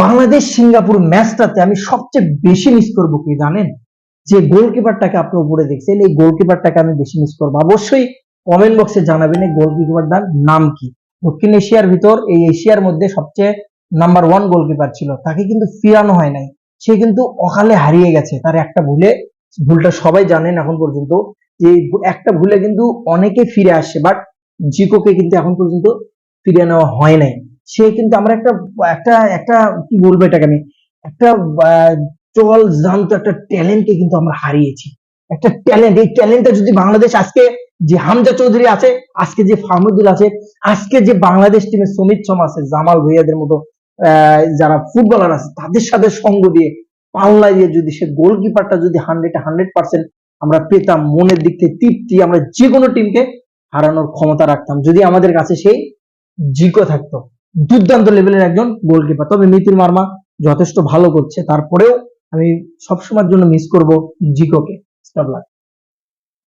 Bangladesh Singapore ম্যাচটাতে আমি সবচেয়ে বেশি মিস করবো কি জানেন? যে গোলকিপারটাকে আপনি উপরে দেখছেন, এই গোলকিপারটাকে আমি বেশি মিস করবো। অবশ্যই কমেন্ট বক্সে জানাবেন এই গোলকিপারটার নাম কি। দক্ষিণ এশিয়ার ভিতর এই এশিয়ার মধ্যে সবচেয়ে নাম্বার ওয়ান গোলকিপার ছিল, তাকে কিন্তু ফিরানো হয় নাই। সে কিন্তু অকালে হারিয়ে গেছে তার একটা ভুলে। ভুলটা সবাই জানেন এখন পর্যন্ত, যে একটা ভুলে কিন্তু অনেকে ফিরে আসছে, বাট জিকোকে কিন্তু এখন পর্যন্ত ফিরিয়ে নেওয়া হয় নাই। সে কিন্তু আমরা একটা একটা একটা কি বলবো এটাকে আমি, একটা চল জানতো একটা ট্যালেন্টকে কিন্তু আমরা হারিয়েছি। একটা ট্যালেন্ট, এই ট্যালেন্টটা যদি বাংলাদেশ আজকে, যে হামজা চৌধুরী আছে, আজকে যে ফাহমুদুল আছে, আজকে যে বাংলাদেশ টিমের সমিত শর্ম আছে, জামাল ভুঁইয়াদের মতো যারা ফুটবলার আছে তাদের সাথে সঙ্গ দিয়ে পাল্লা দিয়ে যদি সে গোলকিপারটা যদি 100% আমরা পেতাম, মনের দিক থেকে তৃপ্তি, আমরা যে কোনো টিমকে হারানোর ক্ষমতা রাখতাম যদি আমাদের কাছে সেই জিকো থাকতো। দুর্দান্ত লেভেলের একজন গোলকিপার। তবে মিতুল মার্মা যথেষ্ট ভালো করছে, তারপরেও আমি সবসময়ের জন্য মিস করব জিকোকে।